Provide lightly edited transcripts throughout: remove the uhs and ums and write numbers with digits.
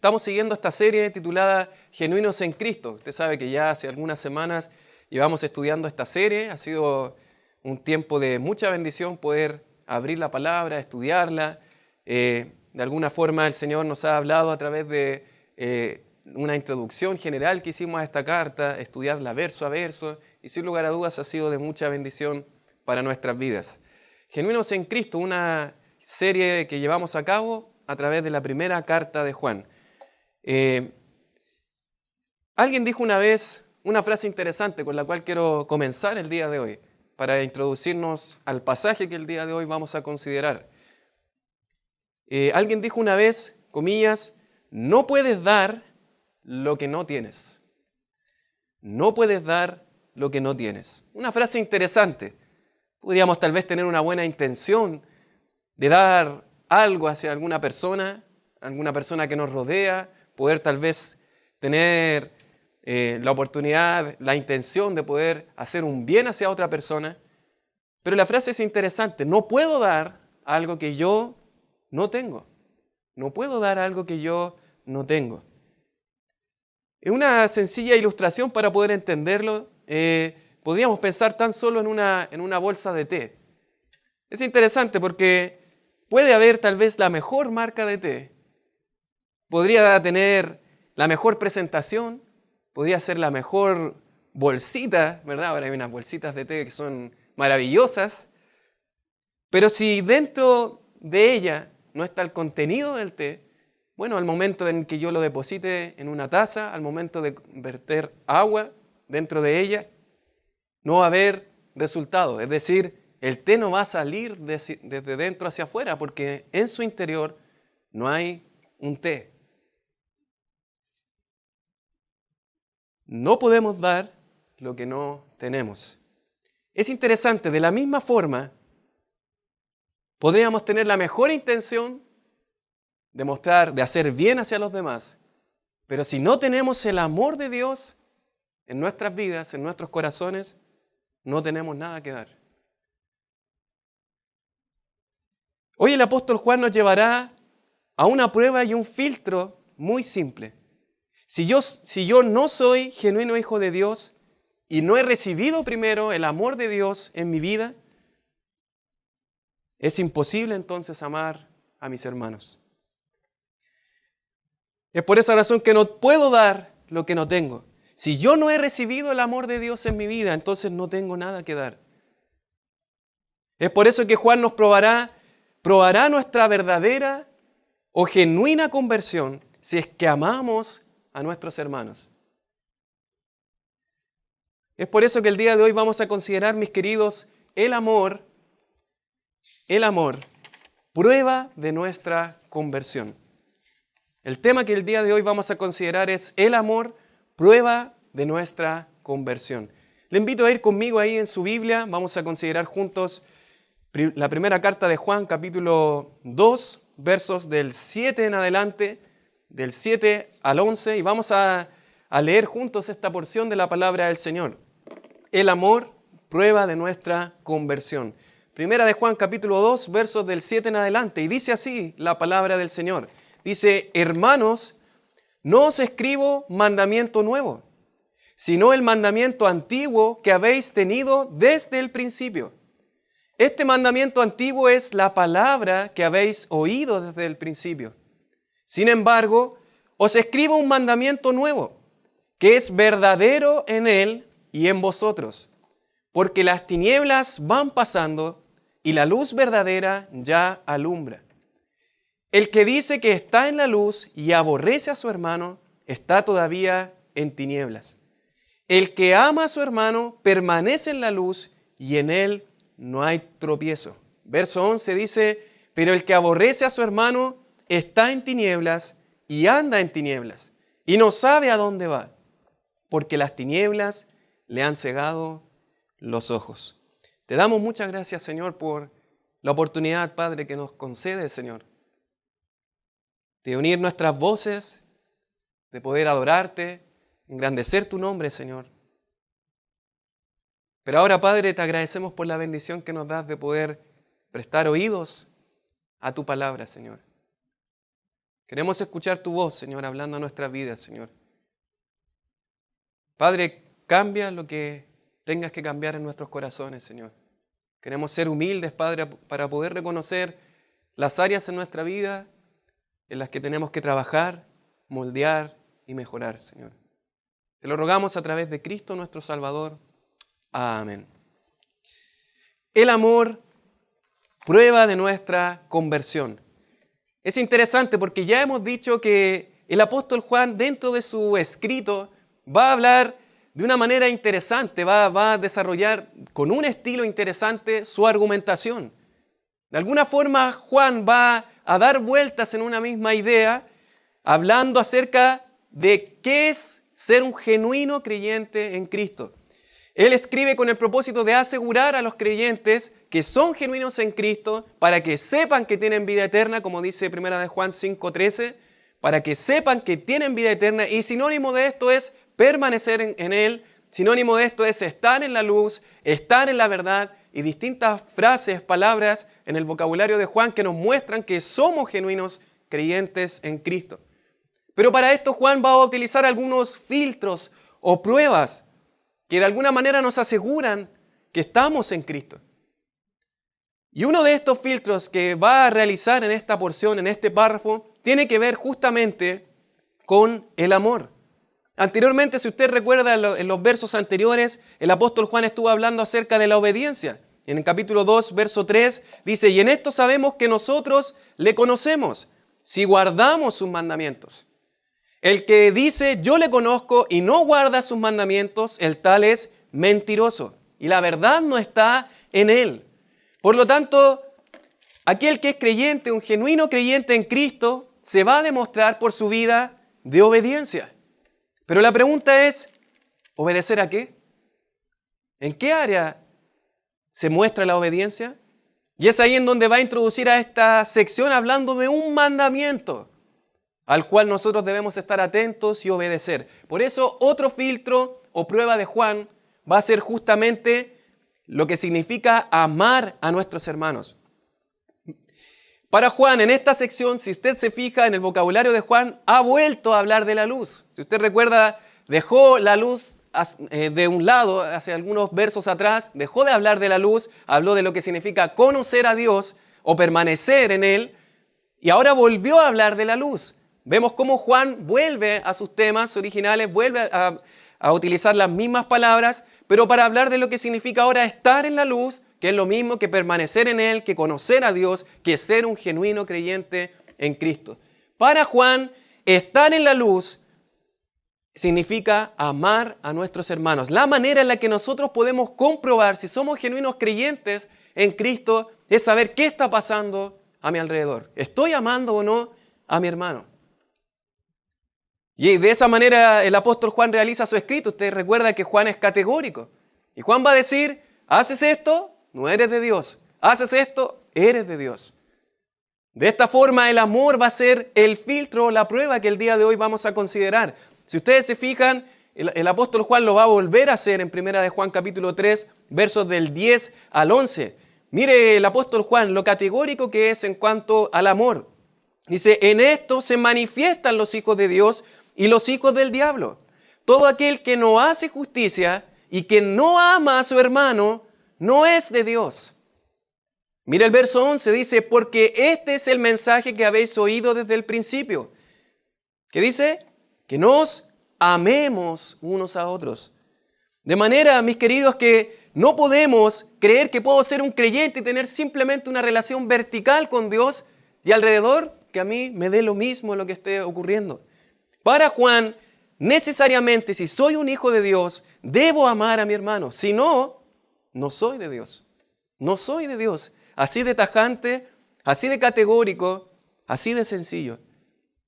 Estamos siguiendo esta serie titulada Genuinos en Cristo. Usted sabe que ya hace algunas semanas llevamos estudiando esta serie. Ha sido un tiempo de mucha bendición poder abrir la palabra, estudiarla. De alguna forma el Señor nos ha hablado a través de una introducción general que hicimos a esta carta, estudiarla verso a verso, y sin lugar a dudas ha sido de mucha bendición para nuestras vidas. Genuinos en Cristo, una serie que llevamos a cabo a través de la primera carta de Juan. Alguien dijo una vez una frase interesante con la cual quiero comenzar el día de hoy, para introducirnos al pasaje que el día de hoy vamos a considerar. Alguien dijo una vez, comillas, no puedes dar lo que no tienes. No puedes dar lo que no tienes. Una frase interesante. Podríamos tal vez tener una buena intención de dar algo hacia alguna persona que nos rodea, poder tal vez tener la oportunidad, la intención de poder hacer un bien hacia otra persona. Pero la frase es interesante. No puedo dar algo que yo no tengo. No puedo dar algo que yo no tengo. Es una sencilla ilustración para poder entenderlo. Podríamos pensar tan solo en una bolsa de té. Es interesante porque puede haber tal vez la mejor marca de té. Podría tener la mejor presentación. Podría ser la mejor bolsita, ¿verdad? Ahora hay unas bolsitas de té que son maravillosas. Pero si dentro de ella no está el contenido del té, bueno, al momento en que yo lo deposite en una taza, al momento de verter agua dentro de ella, no va a haber resultado. Es decir, el té no va a salir desde dentro hacia afuera porque en su interior no hay un té. No podemos dar lo que no tenemos. Es interesante, de la misma forma, podríamos tener la mejor intención de hacer bien hacia los demás, pero si no tenemos el amor de Dios en nuestras vidas, en nuestros corazones, no tenemos nada que dar. Hoy el apóstol Juan nos llevará a una prueba y un filtro muy simple. Si yo no soy genuino hijo de Dios y no he recibido primero el amor de Dios en mi vida, es imposible entonces amar a mis hermanos. Es por esa razón que no puedo dar lo que no tengo. Si yo no he recibido el amor de Dios en mi vida, entonces no tengo nada que dar. Es por eso que Juan nos probará nuestra verdadera o genuina conversión si es que amamos a nuestros hermanos. Es por eso que el día de hoy vamos a considerar, mis queridos, el amor, prueba de nuestra conversión. El tema que el día de hoy vamos a considerar es el amor, prueba de nuestra conversión. Le invito a ir conmigo ahí en su Biblia. Vamos a considerar juntos la primera carta de Juan, capítulo 2, versos del 7 en adelante, del 7 al 11, y vamos a leer juntos esta porción de la palabra del Señor. El amor, prueba de nuestra conversión. Primera de Juan, capítulo 2, versos del 7 en adelante, y dice así la palabra del Señor. Dice, hermanos, no os escribo mandamiento nuevo, sino el mandamiento antiguo que habéis tenido desde el principio. Este mandamiento antiguo es la palabra que habéis oído desde el principio. Sin embargo, os escribo un mandamiento nuevo, que es verdadero en él y en vosotros, porque las tinieblas van pasando y la luz verdadera ya alumbra. El que dice que está en la luz y aborrece a su hermano, está todavía en tinieblas. El que ama a su hermano permanece en la luz y en él no hay tropiezo. Verso 11 dice, pero el que aborrece a su hermano está en tinieblas y anda en tinieblas y no sabe a dónde va, porque las tinieblas le han cegado los ojos. Te damos muchas gracias, Señor, por la oportunidad, Padre, que nos concede, Señor, de unir nuestras voces, de poder adorarte, engrandecer tu nombre, Señor. Pero ahora, Padre, te agradecemos por la bendición que nos das de poder prestar oídos a tu palabra, Señor. Queremos escuchar tu voz, Señor, hablando a nuestras vidas, Señor. Padre, cambia lo que tengas que cambiar en nuestros corazones, Señor. Queremos ser humildes, Padre, para poder reconocer las áreas en nuestra vida en las que tenemos que trabajar, moldear y mejorar, Señor. Te lo rogamos a través de Cristo nuestro Salvador. Amén. El amor, prueba de nuestra conversión. Es interesante porque ya hemos dicho que el apóstol Juan, dentro de su escrito, va a hablar de una manera interesante, va a desarrollar con un estilo interesante su argumentación. De alguna forma, Juan va a dar vueltas en una misma idea, hablando acerca de qué es ser un genuino creyente en Cristo. Él escribe con el propósito de asegurar a los creyentes que son genuinos en Cristo para que sepan que tienen vida eterna, como dice 1 Juan 5:13, para que sepan que tienen vida eterna, y sinónimo de esto es permanecer en Él, sinónimo de esto es estar en la luz, estar en la verdad, y distintas frases, palabras en el vocabulario de Juan que nos muestran que somos genuinos creyentes en Cristo. Pero para esto Juan va a utilizar algunos filtros o pruebas que de alguna manera nos aseguran que estamos en Cristo. Y uno de estos filtros que va a realizar en esta porción, en este párrafo, tiene que ver justamente con el amor. Anteriormente, si usted recuerda en los versos anteriores, el apóstol Juan estuvo hablando acerca de la obediencia. En el capítulo 2, verso 3, dice, y en esto sabemos que nosotros le conocemos, si guardamos sus mandamientos. El que dice, yo le conozco y no guarda sus mandamientos, el tal es mentiroso. Y la verdad no está en él. Por lo tanto, aquel que es creyente, un genuino creyente en Cristo, se va a demostrar por su vida de obediencia. Pero la pregunta es, ¿obedecer a qué? ¿En qué área se muestra la obediencia? Y es ahí en donde va a introducir a esta sección hablando de un mandamiento al cual nosotros debemos estar atentos y obedecer. Por eso, otro filtro o prueba de Juan va a ser justamente lo que significa amar a nuestros hermanos. Para Juan, en esta sección, si usted se fija en el vocabulario de Juan, ha vuelto a hablar de la luz. Si usted recuerda, dejó la luz de un lado, hace algunos versos atrás, dejó de hablar de la luz, habló de lo que significa conocer a Dios o permanecer en Él, y ahora volvió a hablar de la luz. Vemos cómo Juan vuelve a sus temas originales, vuelve a utilizar las mismas palabras, pero para hablar de lo que significa ahora estar en la luz, que es lo mismo que permanecer en Él, que conocer a Dios, que ser un genuino creyente en Cristo. Para Juan, estar en la luz significa amar a nuestros hermanos. La manera en la que nosotros podemos comprobar si somos genuinos creyentes en Cristo es saber qué está pasando a mi alrededor. ¿Estoy amando o no a mi hermano? Y de esa manera el apóstol Juan realiza su escrito. Usted recuerda que Juan es categórico. Y Juan va a decir, haces esto, no eres de Dios. Haces esto, eres de Dios. De esta forma el amor va a ser el filtro, la prueba que el día de hoy vamos a considerar. Si ustedes se fijan, el apóstol Juan lo va a volver a hacer en 1 de Juan capítulo 3, versos del 10 al 11. Mire el apóstol Juan lo categórico que es en cuanto al amor. Dice, en esto se manifiestan los hijos de Dios y los hijos del diablo. Todo aquel que no hace justicia y que no ama a su hermano, no es de Dios. Mira el verso 11, dice, porque este es el mensaje que habéis oído desde el principio. ¿Qué dice? Que nos amemos unos a otros. De manera, mis queridos, que no podemos creer que puedo ser un creyente y tener simplemente una relación vertical con Dios y alrededor que a mí me dé lo mismo lo que esté ocurriendo. Para Juan, necesariamente, si soy un hijo de Dios, debo amar a mi hermano. Si no, no soy de Dios. No soy de Dios. Así de tajante, así de categórico, así de sencillo.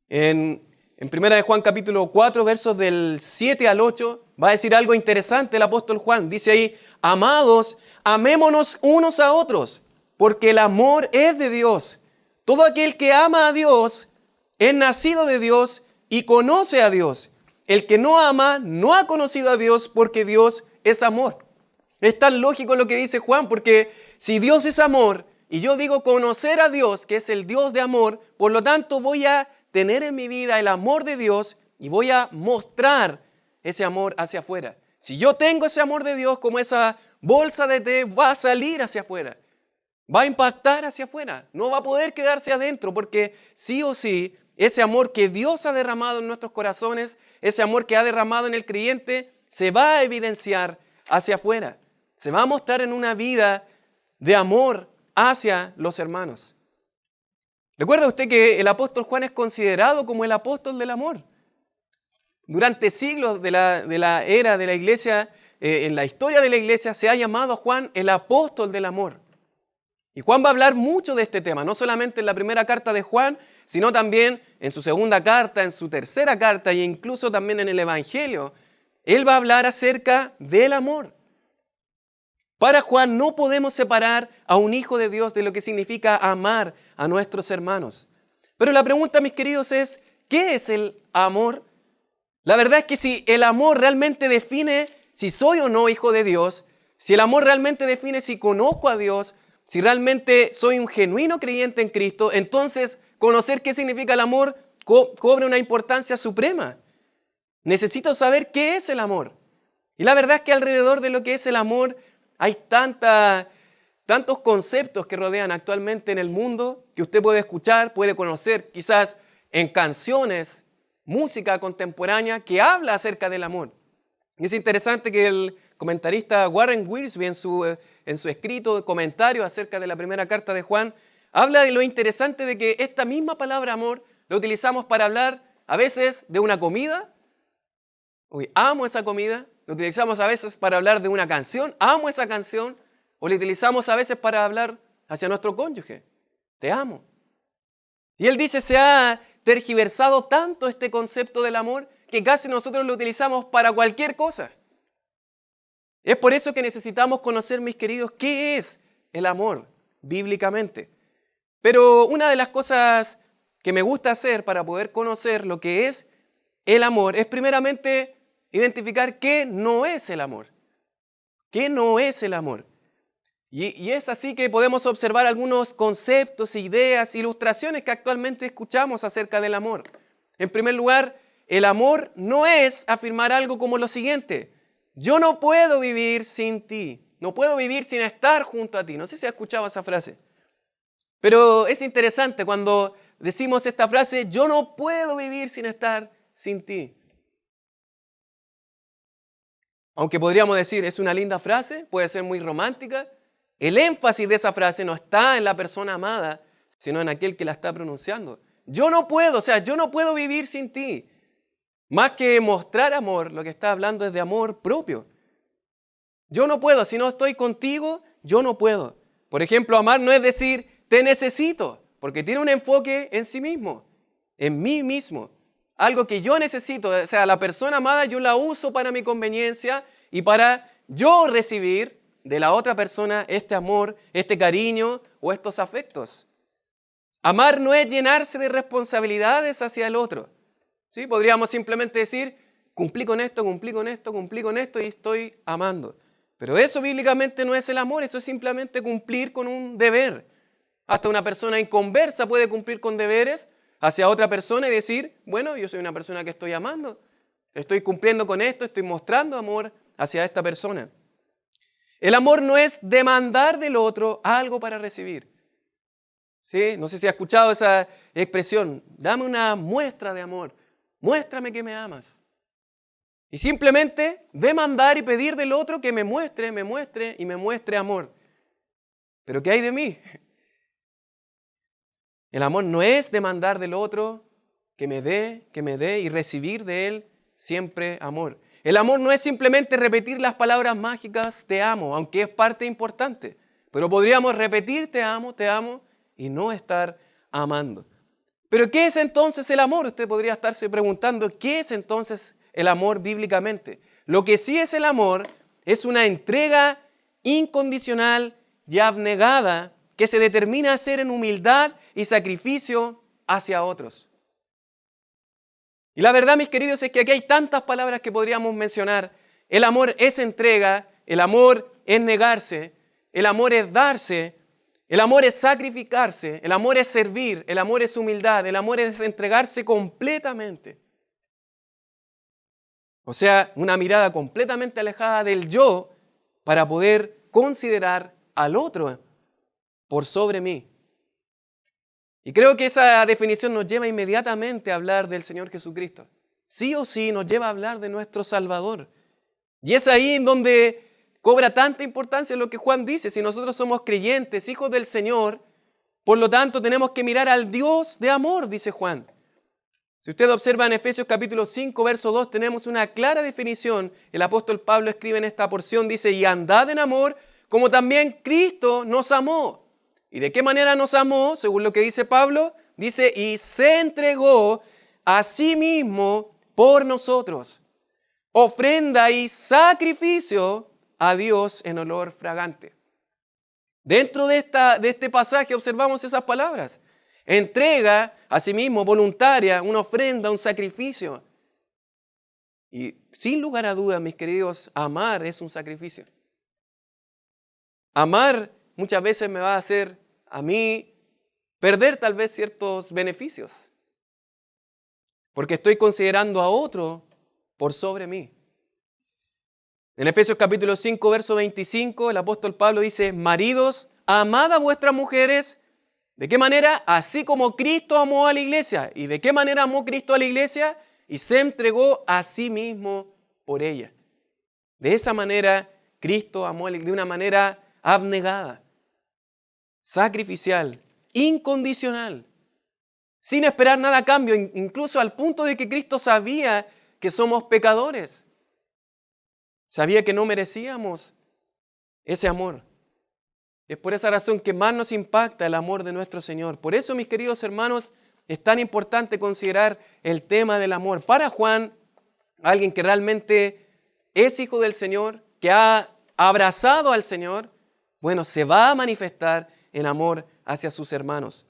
En 1 de Juan capítulo 4, versos del 7 al 8, va a decir algo interesante el apóstol Juan. Dice ahí, amados, amémonos unos a otros, porque el amor es de Dios. Todo aquel que ama a Dios es nacido de Dios y conoce a Dios. El que no ama no ha conocido a Dios porque Dios es amor. Es tan lógico lo que dice Juan, porque si Dios es amor y yo digo conocer a Dios, que es el Dios de amor, por lo tanto voy a tener en mi vida el amor de Dios y voy a mostrar ese amor hacia afuera. Si yo tengo ese amor de Dios, como esa bolsa de té, va a salir hacia afuera. Va a impactar hacia afuera. No va a poder quedarse adentro porque sí o sí, ese amor que Dios ha derramado en nuestros corazones, ese amor que ha derramado en el creyente, se va a evidenciar hacia afuera. Se va a mostrar en una vida de amor hacia los hermanos. ¿Recuerda usted que el apóstol Juan es considerado como el apóstol del amor? Durante siglos de la era de la iglesia, en la historia de la iglesia, se ha llamado a Juan el apóstol del amor. Y Juan va a hablar mucho de este tema, no solamente en la primera carta de Juan, sino también en su segunda carta, en su tercera carta e incluso también en el Evangelio. Él va a hablar acerca del amor. Para Juan no podemos separar a un hijo de Dios de lo que significa amar a nuestros hermanos. Pero la pregunta, mis queridos, es, ¿qué es el amor? La verdad es que si el amor realmente define si soy o no hijo de Dios, si el amor realmente define si conozco a Dios, si realmente soy un genuino creyente en Cristo, entonces conocer qué significa el amor cobra una importancia suprema. Necesito saber qué es el amor. Y la verdad es que alrededor de lo que es el amor hay tantos conceptos que rodean actualmente en el mundo que usted puede escuchar, puede conocer quizás en canciones, música contemporánea que habla acerca del amor. Y es interesante que el comentarista Warren Wiersbe en su escrito de comentario acerca de la primera carta de Juan, habla de lo interesante de que esta misma palabra amor la utilizamos para hablar a veces de una comida. Uy, amo esa comida. Lo utilizamos a veces para hablar de una canción. Amo esa canción. O lo utilizamos a veces para hablar hacia nuestro cónyuge. Te amo. Y él dice, se ha tergiversado tanto este concepto del amor que casi nosotros lo utilizamos para cualquier cosa. Es por eso que necesitamos conocer, mis queridos, qué es el amor bíblicamente. Pero una de las cosas que me gusta hacer para poder conocer lo que es el amor es primeramente identificar qué no es el amor. ¿Qué no es el amor? Y es así que podemos observar algunos conceptos, ideas, ilustraciones que actualmente escuchamos acerca del amor. En primer lugar, el amor no es afirmar algo como lo siguiente: yo no puedo vivir sin ti, no puedo vivir sin estar junto a ti. No sé si has escuchado esa frase, pero es interesante cuando decimos esta frase, yo no puedo vivir sin estar sin ti. Aunque podríamos decir, es una linda frase, puede ser muy romántica, el énfasis de esa frase no está en la persona amada, sino en aquel que la está pronunciando. Yo no puedo, yo no puedo vivir sin ti. Más que mostrar amor, lo que está hablando es de amor propio. Yo no puedo, si no estoy contigo, yo no puedo. Por ejemplo, amar no es decir, te necesito, porque tiene un enfoque en sí mismo, en mí mismo. Algo que yo necesito, la persona amada yo la uso para mi conveniencia y para yo recibir de la otra persona este amor, este cariño o estos afectos. Amar no es llenarse de responsabilidades hacia el otro. ¿Sí? Podríamos simplemente decir, cumplí con esto, cumplí con esto, cumplí con esto y estoy amando. Pero eso bíblicamente no es el amor, eso es simplemente cumplir con un deber. Hasta una persona inconversa puede cumplir con deberes hacia otra persona y decir, bueno, yo soy una persona que estoy amando, estoy cumpliendo con esto, estoy mostrando amor hacia esta persona. El amor no es demandar del otro algo para recibir. ¿Sí? No sé si ha escuchado esa expresión, dame una muestra de amor, muéstrame que me amas. Y simplemente demandar y pedir del otro que me muestre y me muestre amor. ¿Pero qué hay de mí? El amor no es demandar del otro que me dé y recibir de él siempre amor. El amor no es simplemente repetir las palabras mágicas te amo, aunque es parte importante. Pero podríamos repetir te amo y no estar amando. ¿Pero qué es entonces el amor? Usted podría estarse preguntando, ¿qué es entonces el amor bíblicamente? Lo que sí es el amor es una entrega incondicional y abnegada que se determina a hacer en humildad y sacrificio hacia otros. Y la verdad, mis queridos, es que aquí hay tantas palabras que podríamos mencionar. El amor es entrega, el amor es negarse, el amor es darse, El amor es sacrificarse, el amor es servir, el amor es humildad, el amor es entregarse completamente. O sea, una mirada completamente alejada del yo para poder considerar al otro por sobre mí. Y creo que esa definición nos lleva inmediatamente a hablar del Señor Jesucristo. Sí o sí nos lleva a hablar de nuestro Salvador. Y es ahí en donde cobra tanta importancia lo que Juan dice. Si nosotros somos creyentes, hijos del Señor, por lo tanto tenemos que mirar al Dios de amor, dice Juan. Si usted observa en Efesios capítulo 5, verso 2, tenemos una clara definición. El apóstol Pablo escribe en esta porción, dice, y andad en amor como también Cristo nos amó. ¿Y de qué manera nos amó? Según lo que dice Pablo, dice, y se entregó a sí mismo por nosotros. Ofrenda y sacrificio a Dios en olor fragante. Dentro de este pasaje observamos esas palabras. Entrega a sí mismo, voluntaria, una ofrenda, un sacrificio. Y sin lugar a dudas, mis queridos, amar es un sacrificio. Amar muchas veces me va a hacer a mí perder tal vez ciertos beneficios. Porque estoy considerando a otro por sobre mí. En Efesios capítulo 5, verso 25, el apóstol Pablo dice, maridos, amad a vuestras mujeres. ¿De qué manera? Así como Cristo amó a la iglesia. ¿Y de qué manera amó Cristo a la iglesia? Y se entregó a sí mismo por ella. De esa manera, Cristo amó a la iglesia de una manera abnegada, sacrificial, incondicional, sin esperar nada a cambio, incluso al punto de que Cristo sabía que somos pecadores. Sabía que no merecíamos ese amor. Es por esa razón que más nos impacta el amor de nuestro Señor. Por eso, mis queridos hermanos, es tan importante considerar el tema del amor. Para Juan, alguien que realmente es hijo del Señor, que ha abrazado al Señor, bueno, se va a manifestar en amor hacia sus hermanos.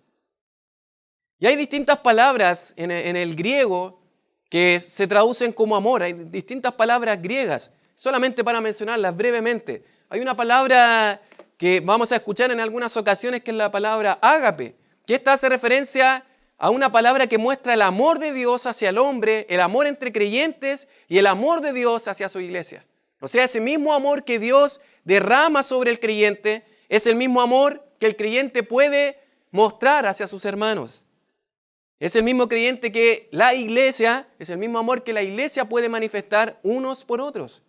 Y hay distintas palabras en el griego que se traducen como amor. Hay distintas palabras griegas. Solamente para mencionarlas brevemente. Hay una palabra que vamos a escuchar en algunas ocasiones que es la palabra ágape, que esta hace referencia a una palabra que muestra el amor de Dios hacia el hombre, el amor entre creyentes y el amor de Dios hacia su iglesia. O sea, ese mismo amor que Dios derrama sobre el creyente es el mismo amor que el creyente puede mostrar hacia sus hermanos. Es el mismo creyente que la iglesia, es el mismo amor que la iglesia puede manifestar unos por otros.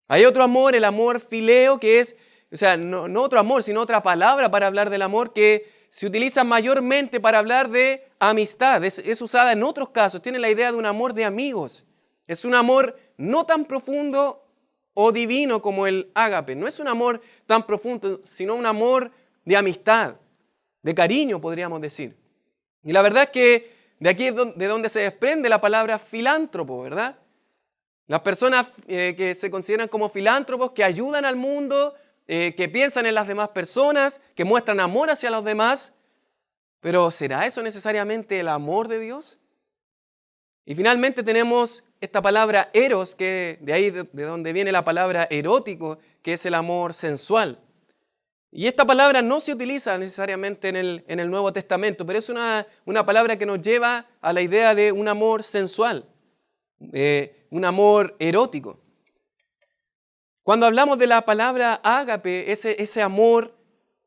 Hay otro amor, el amor fileo, que es, o sea, no otro amor, sino otra palabra para hablar del amor que se utiliza mayormente para hablar de amistad. Es usada en otros casos, tiene la idea de un amor de amigos. Es un amor no tan profundo o divino como el ágape. No es un amor tan profundo, sino un amor de amistad, de cariño, podríamos decir. Y la verdad es que de aquí es de donde se desprende la palabra filántropo, ¿verdad? Las personas que se consideran como filántropos, que ayudan al mundo, que piensan en las demás personas, que muestran amor hacia los demás. Pero ¿será eso necesariamente el amor de Dios? Y finalmente tenemos esta palabra eros, que de ahí de donde viene la palabra erótico, que es el amor sensual. Y esta palabra no se utiliza necesariamente en el Nuevo Testamento, pero es una palabra que nos lleva a la idea de un amor sensual, un amor erótico. Cuando hablamos de la palabra ágape, ese amor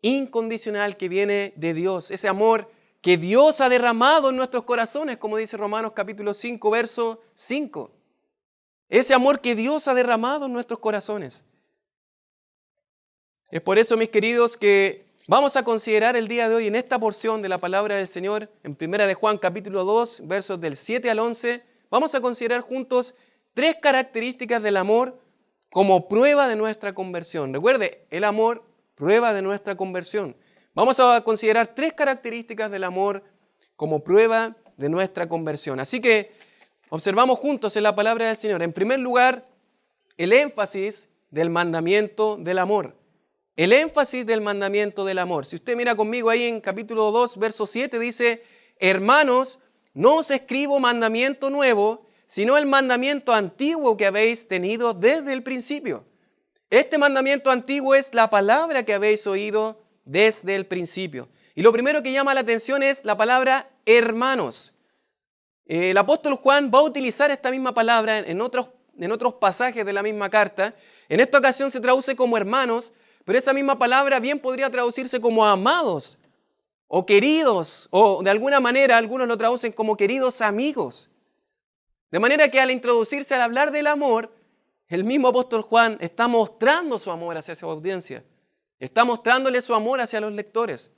incondicional que viene de Dios, ese amor que Dios ha derramado en nuestros corazones, como dice Romanos capítulo 5, verso 5. Ese amor que Dios ha derramado en nuestros corazones. Es por eso, mis queridos, que vamos a considerar el día de hoy en esta porción de la palabra del Señor, en 1 de Juan capítulo 2, versos del 7 al 11, vamos a considerar juntos 3 características del amor como prueba de nuestra conversión. Recuerde, el amor, prueba de nuestra conversión. Vamos a considerar 3 características del amor como prueba de nuestra conversión. Así que observamos juntos en la palabra del Señor. En primer lugar, el énfasis del mandamiento del amor. El énfasis del mandamiento del amor. Si usted mira conmigo ahí en capítulo 2, verso 7, dice, hermanos, no os escribo mandamiento nuevo, sino el mandamiento antiguo que habéis tenido desde el principio. Este mandamiento antiguo es la palabra que habéis oído desde el principio. Y lo primero que llama la atención es la palabra hermanos. El apóstol Juan va a utilizar esta misma palabra en otros pasajes de la misma carta. En esta ocasión se traduce como hermanos, pero esa misma palabra bien podría traducirse como amados o queridos, o de alguna manera algunos lo traducen como queridos amigos. De manera que al introducirse, al hablar del amor, el mismo apóstol Juan está mostrando su amor hacia esa audiencia. Está mostrándole su amor hacia los lectores.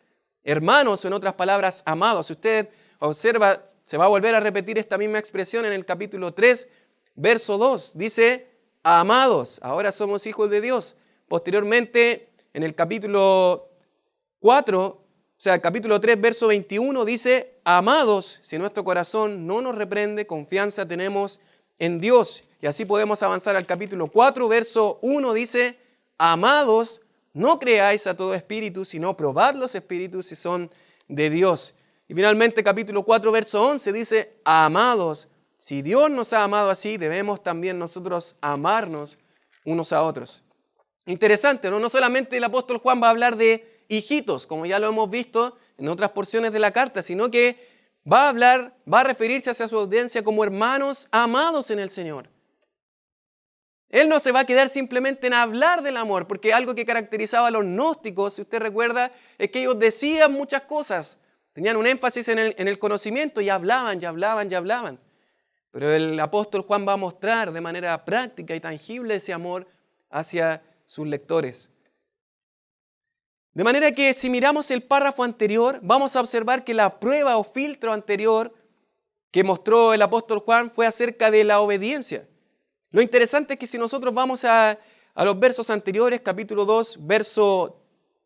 Hermanos, o en otras palabras, amados. Si usted observa, se va a volver a repetir esta misma expresión en el capítulo 3, verso 2. Dice, amados, ahora somos hijos de Dios. Posteriormente, en el capítulo 4, o sea, el capítulo 3, verso 21, dice, amados, si nuestro corazón no nos reprende, confianza tenemos en Dios. Y así podemos avanzar al capítulo 4, verso 1, dice, amados, no creáis a todo espíritu, sino probad los espíritus si son de Dios. Y finalmente, capítulo 4, verso 11, dice, amados, si Dios nos ha amado así, debemos también nosotros amarnos unos a otros. Interesante, ¿no? No solamente el apóstol Juan va a hablar de hijitos, como ya lo hemos visto en otras porciones de la carta, sino que va a referirse hacia su audiencia como hermanos amados en el Señor. Él no se va a quedar simplemente en hablar del amor, porque algo que caracterizaba a los gnósticos, si usted recuerda, es que ellos decían muchas cosas, tenían un énfasis en el conocimiento y hablaban. Pero el apóstol Juan va a mostrar de manera práctica y tangible ese amor hacia sus lectores. De manera que si miramos el párrafo anterior, vamos a observar que la prueba o filtro anterior que mostró el apóstol Juan fue acerca de la obediencia. Lo interesante es que si nosotros vamos a los versos anteriores, capítulo 2, verso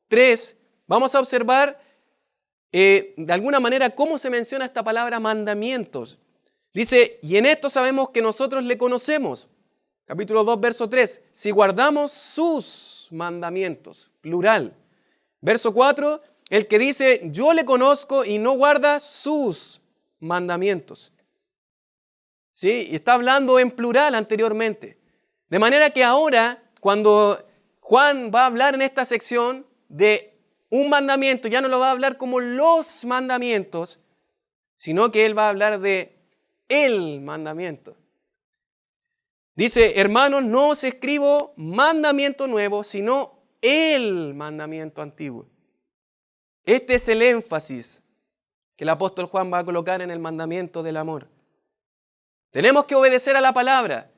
3, vamos a observar de alguna manera cómo se menciona esta palabra mandamientos. Dice, y en esto sabemos que nosotros le conocemos. Capítulo 2, verso 3, si guardamos sus mandamientos, plural. Verso 4, el que dice, yo le conozco y no guarda sus mandamientos. ¿Sí? Y está hablando en plural anteriormente. De manera que ahora, cuando Juan va a hablar en esta sección de un mandamiento, ya no lo va a hablar como los mandamientos, sino que él va a hablar de el mandamiento. Dice, hermanos, no os escribo mandamiento nuevo, sino el mandamiento antiguo. Este es el énfasis que el apóstol Juan va a colocar en el mandamiento del amor. Tenemos que obedecer a la palabra.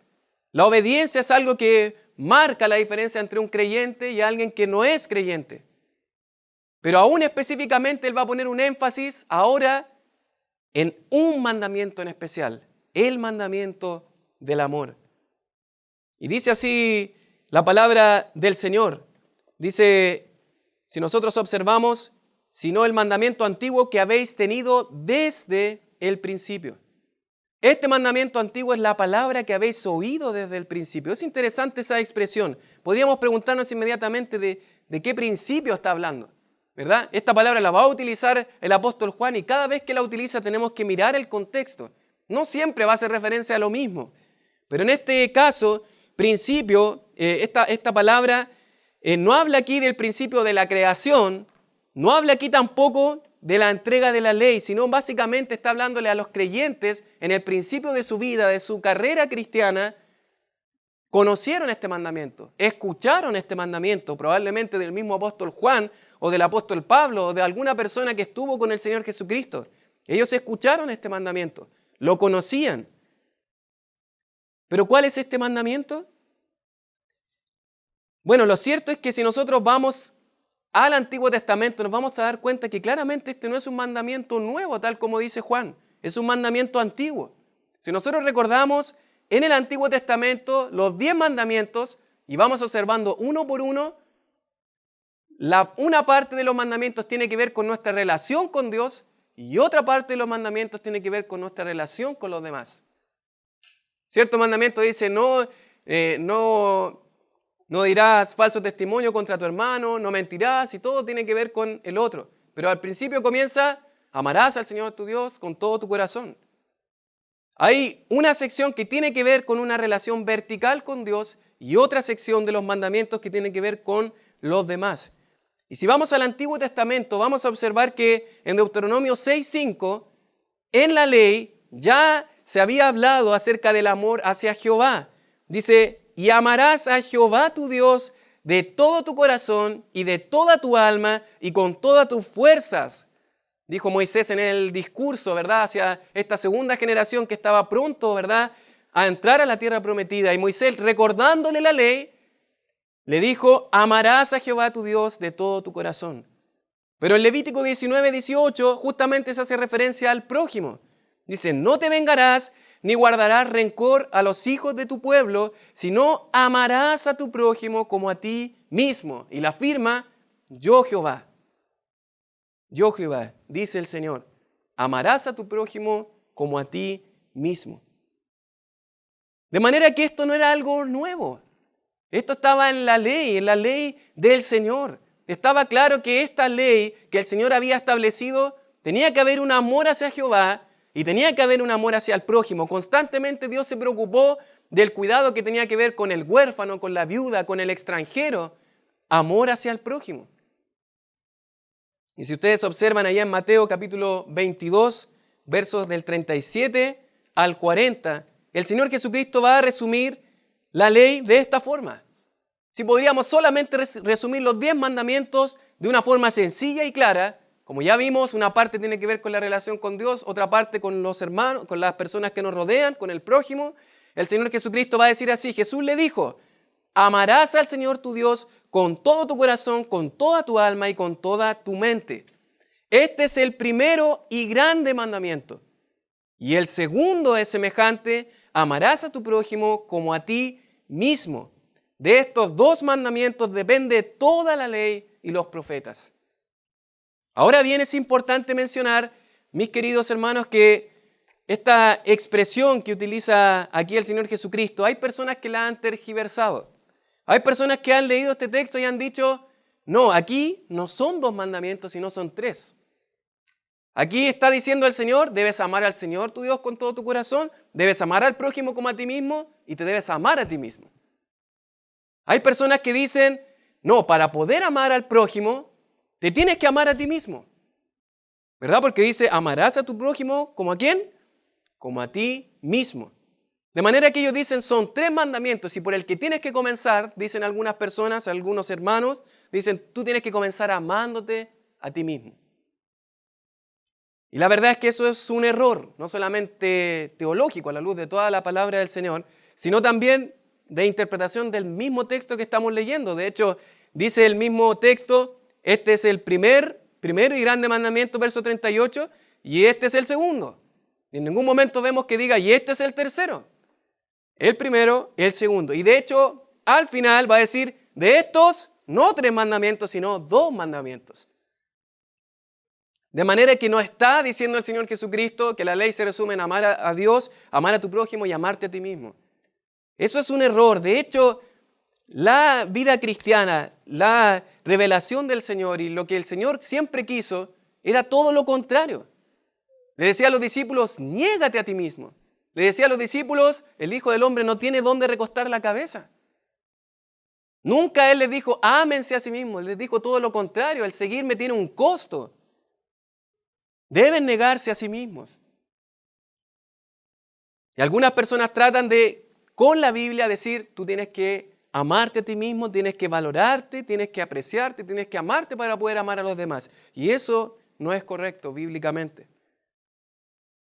La obediencia es algo que marca la diferencia entre un creyente y alguien que no es creyente. Pero aún específicamente él va a poner un énfasis ahora en un mandamiento en especial, el mandamiento del amor. Y dice así la palabra del Señor. Dice, si nosotros observamos, sino el mandamiento antiguo que habéis tenido desde el principio. Este mandamiento antiguo es la palabra que habéis oído desde el principio. Es interesante esa expresión. Podríamos preguntarnos inmediatamente de qué principio está hablando, ¿verdad? Esta palabra la va a utilizar el apóstol Juan y cada vez que la utiliza tenemos que mirar el contexto. No siempre va a hacer referencia a lo mismo. Pero en este caso, principio, esta palabra no habla aquí del principio de la creación, no habla aquí tampoco de la entrega de la ley, sino básicamente está hablándole a los creyentes en el principio de su vida, de su carrera cristiana, conocieron este mandamiento, escucharon este mandamiento, probablemente del mismo apóstol Juan o del apóstol Pablo o de alguna persona que estuvo con el Señor Jesucristo. Ellos escucharon este mandamiento, lo conocían. ¿Pero cuál es este mandamiento? Bueno, lo cierto es que si nosotros vamos al Antiguo Testamento nos vamos a dar cuenta que claramente este no es un mandamiento nuevo, tal como dice Juan, es un mandamiento antiguo. Si nosotros recordamos en el Antiguo Testamento los 10 mandamientos y vamos observando uno por uno, una parte de los mandamientos tiene que ver con nuestra relación con Dios y otra parte de los mandamientos tiene que ver con nuestra relación con los demás. Cierto mandamiento dice no dirás falso testimonio contra tu hermano, no mentirás, y todo tiene que ver con el otro. Pero al principio comienza, amarás al Señor tu Dios con todo tu corazón. Hay una sección que tiene que ver con una relación vertical con Dios y otra sección de los mandamientos que tiene que ver con los demás. Y si vamos al Antiguo Testamento, vamos a observar que en Deuteronomio 6:5, en la ley ya se había hablado acerca del amor hacia Jehová. Dice, y amarás a Jehová tu Dios de todo tu corazón y de toda tu alma y con todas tus fuerzas. Dijo Moisés en el discurso, ¿verdad?, hacia esta segunda generación que estaba pronto, ¿verdad?, a entrar a la tierra prometida. Y Moisés, recordándole la ley, le dijo, amarás a Jehová tu Dios de todo tu corazón. Pero en Levítico 19:18 justamente se hace referencia al prójimo. Dice, no te vengarás ni guardarás rencor a los hijos de tu pueblo, sino amarás a tu prójimo como a ti mismo. Y la afirma, yo Jehová, dice el Señor, amarás a tu prójimo como a ti mismo. De manera que esto no era algo nuevo. Esto estaba en la ley del Señor. Estaba claro que esta ley que el Señor había establecido, tenía que haber un amor hacia Jehová y tenía que haber un amor hacia el prójimo. Constantemente Dios se preocupó del cuidado que tenía que ver con el huérfano, con la viuda, con el extranjero. Amor hacia el prójimo. Y si ustedes observan allá en Mateo capítulo 22, versos del 37 al 40, el Señor Jesucristo va a resumir la ley de esta forma. Si podríamos solamente resumir los 10 mandamientos de una forma sencilla y clara, como ya vimos, una parte tiene que ver con la relación con Dios, otra parte con los hermanos, con las personas que nos rodean, con el prójimo. El Señor Jesucristo va a decir así, Jesús le dijo, amarás al Señor tu Dios con todo tu corazón, con toda tu alma y con toda tu mente. Este es el primero y grande mandamiento. Y el segundo es semejante, amarás a tu prójimo como a ti mismo. De estos 2 mandamientos depende toda la ley y los profetas. Ahora bien, es importante mencionar, mis queridos hermanos, que esta expresión que utiliza aquí el Señor Jesucristo, hay personas que la han tergiversado. Hay personas que han leído este texto y han dicho, no, aquí no son 2 mandamientos, sino son 3. Aquí está diciendo el Señor, debes amar al Señor tu Dios con todo tu corazón, debes amar al prójimo como a ti mismo y te debes amar a ti mismo. Hay personas que dicen, no, para poder amar al prójimo, te tienes que amar a ti mismo. ¿Verdad? Porque dice, amarás a tu prójimo como a quién? Como a ti mismo. De manera que ellos dicen, son 3 mandamientos y por el que tienes que comenzar, dicen algunas personas, algunos hermanos, dicen, tú tienes que comenzar amándote a ti mismo. Y la verdad es que eso es un error, no solamente teológico a la luz de toda la palabra del Señor, sino también de interpretación del mismo texto que estamos leyendo. De hecho, dice el mismo texto, este es el primero y grande mandamiento, verso 38, y este es el segundo. En ningún momento vemos que diga, y este es el tercero. El primero, el segundo. Y de hecho, al final va a decir, de estos, no 3 mandamientos, sino 2 mandamientos. De manera que no está diciendo el Señor Jesucristo que la ley se resume en amar a Dios, amar a tu prójimo y amarte a ti mismo. Eso es un error. De hecho, la vida cristiana, la revelación del Señor y lo que el Señor siempre quiso, era todo lo contrario. Le decía a los discípulos, niégate a ti mismo. Le decía a los discípulos, el Hijo del Hombre no tiene dónde recostar la cabeza. Nunca Él les dijo, ámense a sí mismos. Les dijo todo lo contrario, el seguirme tiene un costo. Deben negarse a sí mismos. Y algunas personas tratan de, con la Biblia, decir, tú tienes que amarte a ti mismo, tienes que valorarte, tienes que apreciarte, tienes que amarte para poder amar a los demás. Y eso no es correcto bíblicamente.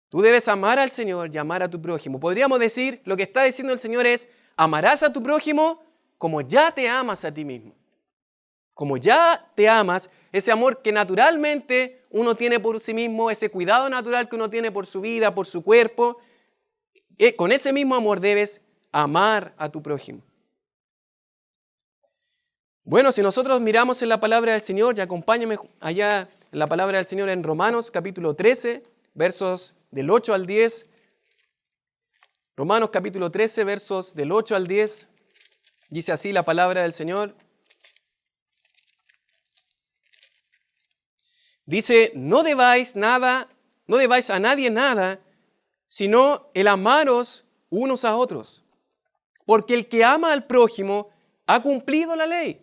Tú debes amar al Señor y amar a tu prójimo. Podríamos decir, lo que está diciendo el Señor es, amarás a tu prójimo como ya te amas a ti mismo. Como ya te amas, ese amor que naturalmente uno tiene por sí mismo, ese cuidado natural que uno tiene por su vida, por su cuerpo, con ese mismo amor debes amar a tu prójimo. Bueno, si nosotros miramos en la palabra del Señor, y acompáñame allá en la palabra del Señor en Romanos capítulo 13, versos del 8 al 10. Romanos capítulo 13, versos del 8 al 10. Dice así la palabra del Señor. Dice, no debáis a nadie nada, sino el amaros unos a otros. Porque el que ama al prójimo ha cumplido la ley.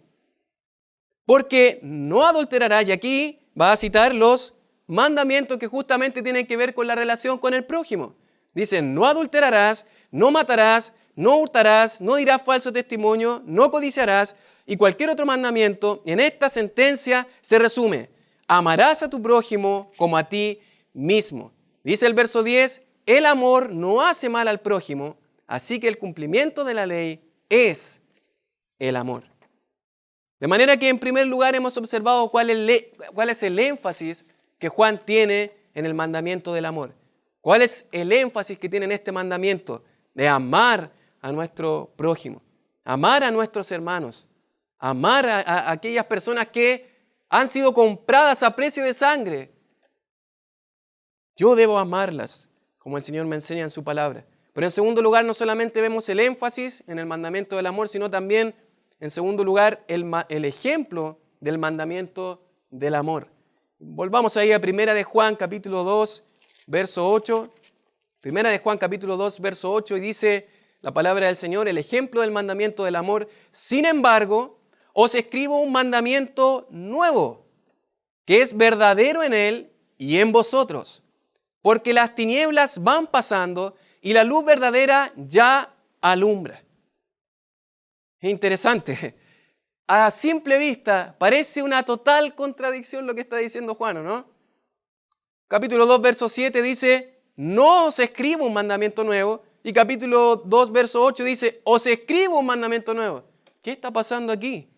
Porque no adulterarás, y aquí va a citar los mandamientos que justamente tienen que ver con la relación con el prójimo. Dice, no adulterarás, no matarás, no hurtarás, no dirás falso testimonio, no codiciarás, y cualquier otro mandamiento. En esta sentencia se resume, amarás a tu prójimo como a ti mismo. Dice el verso 10, el amor no hace mal al prójimo, así que el cumplimiento de la ley es el amor. De manera que en primer lugar hemos observado cuál es el énfasis que Juan tiene en el mandamiento del amor. ¿Cuál es el énfasis que tiene en este mandamiento? De amar a nuestro prójimo, amar a nuestros hermanos, amar a aquellas personas que han sido compradas a precio de sangre. Yo debo amarlas, como el Señor me enseña en su palabra. Pero en segundo lugar, no solamente vemos el énfasis en el mandamiento del amor, sino también, en segundo lugar, el ejemplo del mandamiento del amor. Volvamos ahí a Primera de Juan, capítulo 2, verso 8. Primera de Juan, capítulo 2, verso 8, y dice la palabra del Señor, el ejemplo del mandamiento del amor. Sin embargo, os escribo un mandamiento nuevo, que es verdadero en él y en vosotros, porque las tinieblas van pasando y la luz verdadera ya alumbra. Es interesante. A simple vista parece una total contradicción lo que está diciendo Juan, ¿no? Capítulo 2, verso 7 dice, no os escribo un mandamiento nuevo. Y capítulo 2, verso 8 dice, os escribo un mandamiento nuevo. ¿Qué está pasando aquí?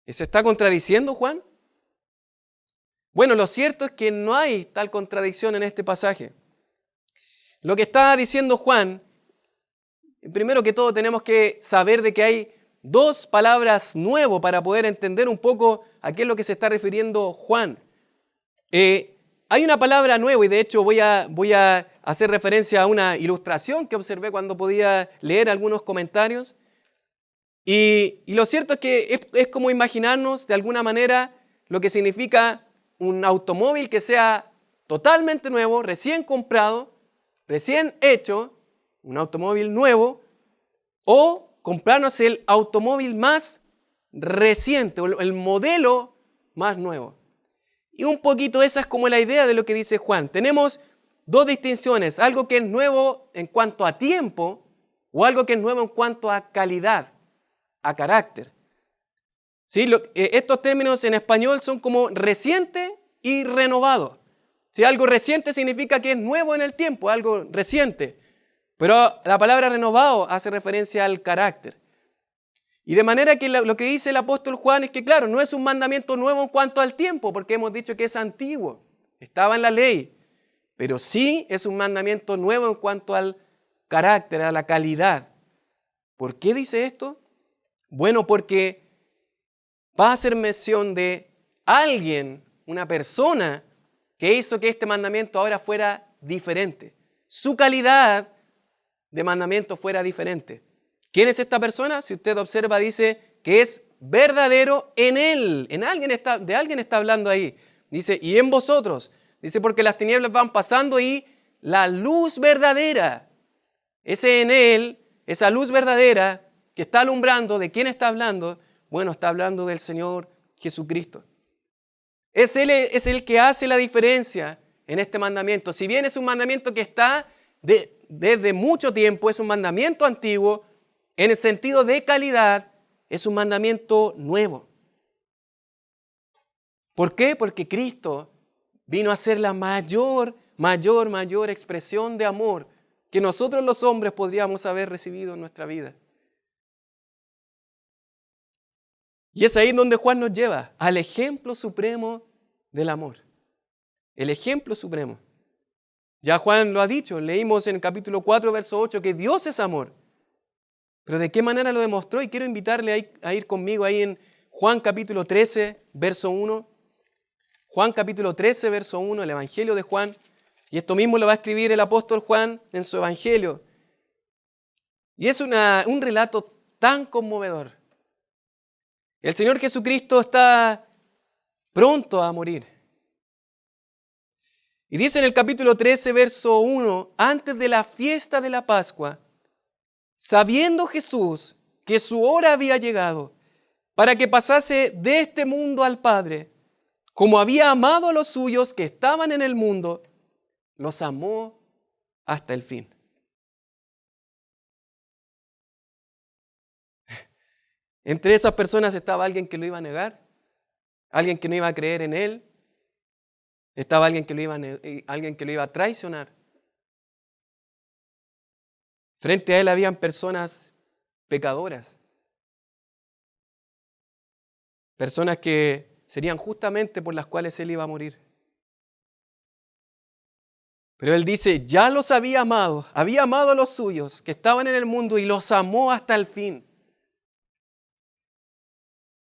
¿Se está contradiciendo Juan? Bueno, lo cierto es que no hay tal contradicción en este pasaje. Lo que está diciendo Juan, primero que todo tenemos que saber de que hay dos palabras nuevas para poder entender un poco a qué es lo que se está refiriendo Juan. Hay una palabra nueva y de hecho voy a hacer referencia a una ilustración que observé cuando podía leer algunos comentarios. Y lo cierto es que es como imaginarnos de alguna manera lo que significa un automóvil que sea totalmente nuevo, recién comprado, recién hecho, un automóvil nuevo, o comprarnos el automóvil más reciente, o el modelo más nuevo. Y un poquito esa es como la idea de lo que dice Juan. Tenemos dos distinciones, algo que es nuevo en cuanto a tiempo o algo que es nuevo en cuanto a calidad, a carácter. ¿Sí? Estos términos en español son como reciente y renovado. ¿Sí? Algo reciente significa que es nuevo en el tiempo, algo reciente. Pero la palabra renovado hace referencia al carácter. Y de manera que lo que dice el apóstol Juan es que, claro, no es un mandamiento nuevo en cuanto al tiempo, porque hemos dicho que es antiguo, estaba en la ley. Pero sí es un mandamiento nuevo en cuanto al carácter, a la calidad. ¿Por qué dice esto? Bueno, porque va a hacer mención de alguien, una persona, que hizo que este mandamiento ahora fuera diferente. Su calidad de mandamiento fuera diferente. ¿Quién es esta persona? Si usted observa, dice que es verdadero en él. De alguien está hablando ahí. Dice, y en vosotros. Dice, porque las tinieblas van pasando y la luz verdadera, ese en él, esa luz verdadera que está alumbrando, ¿de quién está hablando? Bueno, está hablando del Señor Jesucristo. Es el que hace la diferencia en este mandamiento. Si bien es un mandamiento que está desde mucho tiempo, es un mandamiento antiguo, en el sentido de calidad, es un mandamiento nuevo. ¿Por qué? Porque Cristo vino a ser la mayor expresión de amor que nosotros los hombres podríamos haber recibido en nuestra vida. Y es ahí donde Juan nos lleva, al ejemplo supremo del amor. El ejemplo supremo. Ya Juan lo ha dicho, leímos en el capítulo 4, verso 8, que Dios es amor. Pero ¿de qué manera lo demostró? Y quiero invitarle a ir conmigo ahí en Juan capítulo 13, verso 1. Juan capítulo 13, verso 1, el Evangelio de Juan. Y esto mismo lo va a escribir el apóstol Juan en su Evangelio. Y es un relato tan conmovedor. El Señor Jesucristo está pronto a morir. Y dice en el capítulo 13, verso 1, antes de la fiesta de la Pascua, sabiendo Jesús que su hora había llegado para que pasase de este mundo al Padre. Como había amado a los suyos que estaban en el mundo, los amó hasta el fin. Entre esas personas estaba alguien que lo iba a negar, alguien que no iba a creer en él, estaba alguien que lo iba a traicionar. Frente a él habían personas pecadoras, personas que serían justamente por las cuales él iba a morir. Pero él dice, ya los había amado a los suyos que estaban en el mundo y los amó hasta el fin.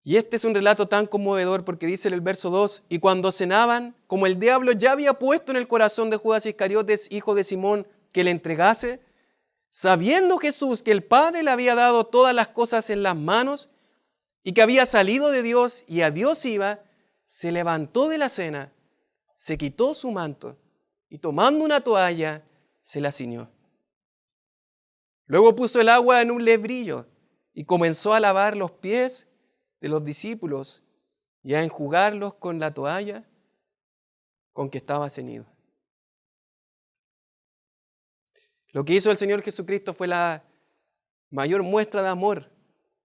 Y este es un relato tan conmovedor porque dice en el verso 2, y cuando cenaban, como el diablo ya había puesto en el corazón de Judas Iscariotes, hijo de Simón, que le entregase, sabiendo Jesús que el Padre le había dado todas las cosas en las manos y que había salido de Dios y a Dios iba, se levantó de la cena, se quitó su manto y tomando una toalla, se la ciñó. Luego puso el agua en un lebrillo y comenzó a lavar los pies de los discípulos y a enjugarlos con la toalla con que estaba ceñido. Lo que hizo el Señor Jesucristo fue la mayor muestra de amor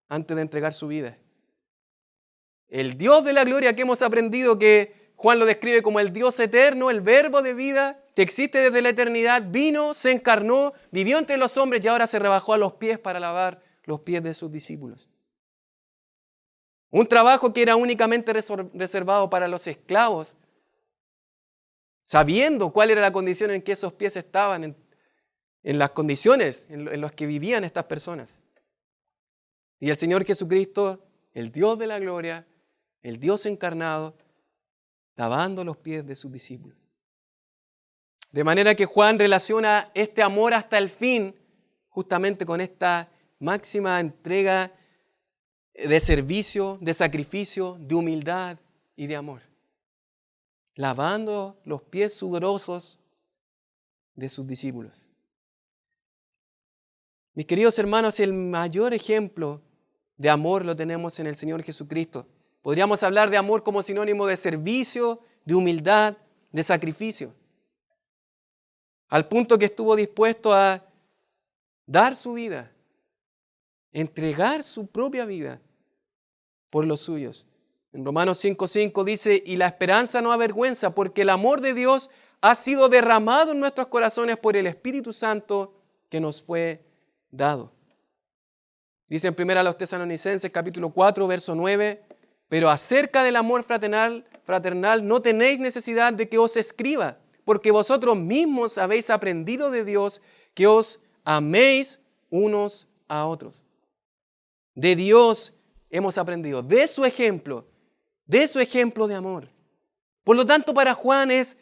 antes de entregar su vida. El Dios de la gloria que hemos aprendido que Juan lo describe como el Dios eterno, el verbo de vida que existe desde la eternidad, vino, se encarnó, vivió entre los hombres y ahora se rebajó a los pies para lavar los pies de sus discípulos. Un trabajo que era únicamente reservado para los esclavos, sabiendo cuál era la condición en que esos pies estaban, en las condiciones en las que vivían estas personas. Y el Señor Jesucristo, el Dios de la gloria, el Dios encarnado, lavando los pies de sus discípulos. De manera que Juan relaciona este amor hasta el fin justamente con esta máxima entrega de servicio, de sacrificio, de humildad y de amor. Lavando los pies sudorosos de sus discípulos. Mis queridos hermanos, el mayor ejemplo de amor lo tenemos en el Señor Jesucristo. Podríamos hablar de amor como sinónimo de servicio, de humildad, de sacrificio. Al punto que estuvo dispuesto a dar su vida, entregar su propia vida por los suyos. En Romanos 5:5 dice, y la esperanza no avergüenza, porque el amor de Dios ha sido derramado en nuestros corazones por el Espíritu Santo que nos fue dado. Dice en 1 Tesalonicenses capítulo 4, verso 9, pero acerca del amor fraternal no tenéis necesidad de que os escriba, porque vosotros mismos habéis aprendido de Dios que os améis unos a otros. De Dios hemos aprendido, de su ejemplo de amor. Por lo tanto, para Juan es,